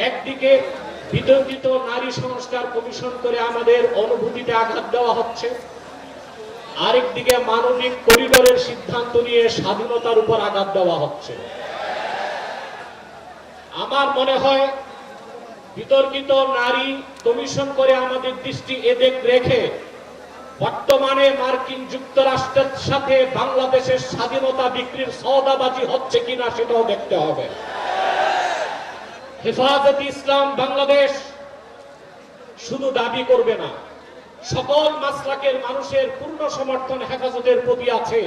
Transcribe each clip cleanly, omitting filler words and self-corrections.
একদিকে বিতর্কিত নারী সংস্কার কমিশন করে আমাদের অনুভূতিতে আঘাত দেওয়া হচ্ছে, আরেকদিকে মানবিক করিডোরের সিদ্ধান্ত নিয়ে স্বাধীনতার উপর আঘাত দেওয়া হচ্ছে। আমার মনে হয় বিতর্কিত নারী কমিশন করে আমাদের দৃষ্টি এদিক রেখে বর্তমানে মার্কিন যুক্তরাষ্ট্রের সাথে বাংলাদেশের স্বাধীনতা বিক্রির সওদাবাজি হচ্ছে কিনা সেটাও দেখতে হবে। হেফাজতে ইসলাম বাংলাদেশ শুধু দাবি করবে না, সকল মাসলাকের মানুষের পূর্ণ সমর্থন হেফাজতের প্রতি আছে,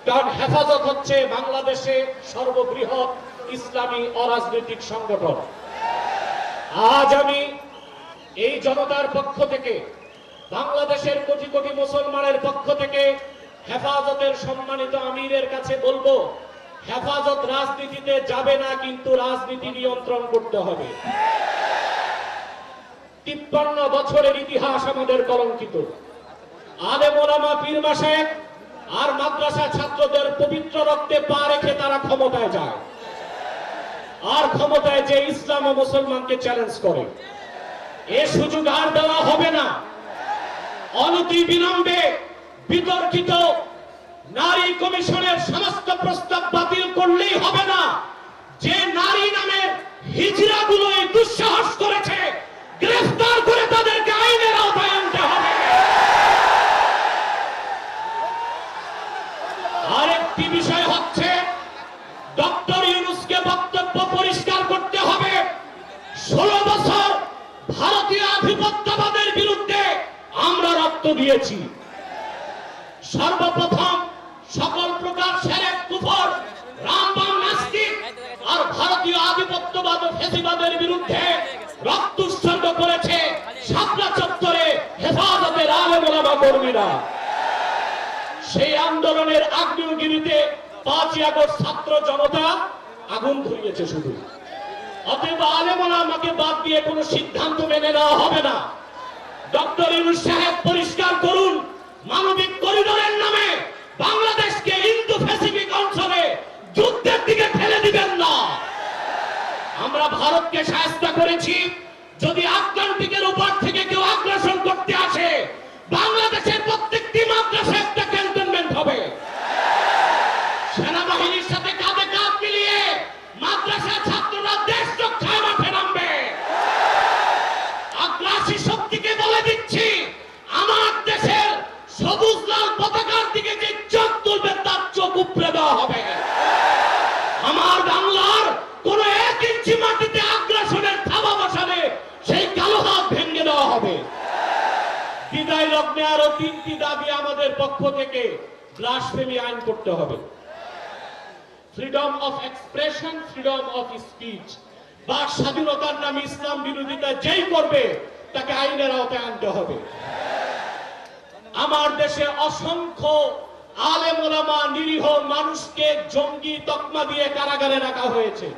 কারণ হেফাজত হচ্ছে বাংলাদেশে সর্ববৃহৎ ইসলামী অরাজনৈতিক সংগঠন। আজ আমি এই জনতার পক্ষ থেকে, বাংলাদেশের কোটি কোটি মুসলমানের পক্ষ থেকে হেফাজতের সম্মানিত আমিরের কাছে বলবো, হেফাজত রাজনীতিতে যাবে না, কিন্তু রাজনীতি নিয়ন্ত্রণ করতে হবে। 53 বছরের ইতিহাস আমাদের কলঙ্কিত। আলেম ওলামা পীর মাশায়েখ আর মাদ্রাসা ছাত্রদের পবিত্র রক্তে পা রেখে তারা ক্ষমতায় যায়, আর ক্ষমতায় যে ইসলাম ও মুসলমানকে চ্যালেঞ্জ করে। এ সুযোগ আর দেওয়া হবে না। অনতি বিলম্বে বিতর্কিত নারী কমিশনের সমস্ত প্রস্তাব বাতিল করলেই হবে না। যে নারী নামের হিজড়াগুলো এই দুঃসাহস করেছে, গ্রেফতার করে তাদেরকে আইনের আওতায় আনতে হবে। আরেকটি বিষয় হচ্ছে, ডক্টর ইউনূসকে বক্তব্য পরিষ্কার করতে হবে। 16 বছর ভারতীয় আধিপত্যবাদের বিরুদ্ধে আমরা রক্ত দিয়েছি। সর্বপ্রথম সকল প্রকার শিরক কুফর রামবাম নাস্তিক আর ভারতীয় আধিপত্যবাদ ও ফ্যাসিবাদের বিরুদ্ধে রক্ত উৎসর্গ করেছে শাপলা চত্বরে হেফাজতের আলেম ওলামা কর্মীরা। সেই আন্দোলনের আগ্নেয়গিরিতে 5ই আগস্ট ছাত্র জনতা আগুন ধরিয়েছে শুধু। অতএব আলেম ওলামাকে বাদ দিয়ে কোনো সিদ্ধান্ত মেনে নেওয়া হবে না। ডক্টর ইউনূস সাহেব পরিষ্কার করুন, মানবিক করিডোরের নামে বাংলাদেশকে ইন্দো প্যাসিফিক অঞ্চলে যুদ্ধের দিকে ঠেলে দিবেন না। আমরা ভারতকে শায়েস্তা করেছি, যদি আটলান্টিকের উপর থেকে কেউ আগ্রাসন করতে আসে, বাংলাদেশের প্রত্যেকটি মাদ্রাসা একটা ক্যান্টনমেন্ট হবে। সেনাবাহিনীর সাথে কাঁধে কাঁধ মিলিয়ে মাদ্রাসা ছাত্ররা দেশ রক্ষায় মাঠে নামবে। আগ্রাসী শক্তিকে বলে দিচ্ছি, আমার দেশের সবুজ লাল পতাকার দিকে যে চোখ তুলবে তার চোখ উপড়ে দেওয়া হবে। আমার বাংলার কোন 1 ইঞ্চি মাটিতে আগ্রাসনের থাবা বসালে সেই কালো হাত ভেঙে দেওয়া হবে। বিদায় লগ্নে আরো 3টি দাবি আমাদের পক্ষ থেকে। ব্লাসফেমি আইন করতে হবে, freedom of expression, freedom of speech, বা স্বাধীনতার নামে ইসলাম বিরোধিতা যেই করবে তাকে আইনের আওতায় আনতে হবে। আমার দেশে অসংখ্য আলেম ওলামা নিরীহ মানুষকে জঙ্গি তকমা দিয়ে কারাগারে রাখা হয়েছে।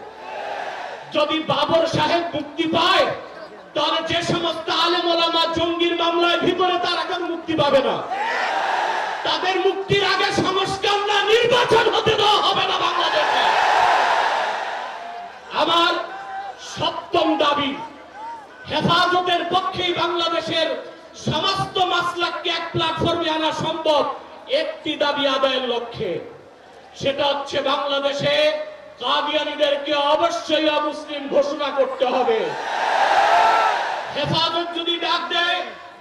যদি বাবর সাহেব মুক্তি পায়, তাহলে যে সমস্ত আলেম ওলামা জঙ্গির মামলায় ভিতরে, তারা কেন মুক্তি পাবে না? তাদের মুক্তির আগে সংস্কার না নির্বাচন হতে দেওয়া হবে না বাংলাদেশে। আমার 7ম দাবি, হেফাজতের পক্ষেই বাংলাদেশের সমস্ত মাসলাককে এক প্ল্যাটফর্মে আনা সম্ভব একটি দাবি আদায়ের লক্ষ্যে। সেটা হচ্ছে বাংলাদেশে কাদিয়ানীদেরকে অবশ্যই অমুসলিম ঘোষণা করতে হবে। হেফাজত যদি ডাক দেয়,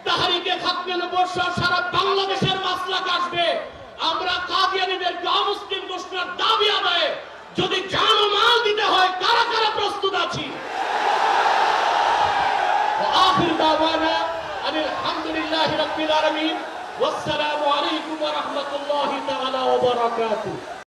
তাহরিকে খাতমে নবুয়্বত সহ সারা বাংলাদেশের মাসলাক আসবে। আমরা কাদিয়ানীদেরকে অমুসলিম ঘোষণার দাবি আদায়ে যদি জান ও মাল দিতে হয়, কারা কারা প্রস্তুত আছি। আখির দাওয়ানা আলহামদুলিল্লাহি রাব্বিল আলামিন। ওয়াসসালামু আলাইকুম ওয়া রাহমাতুল্লাহি তাআলা ওয়া বারাকাতুহু।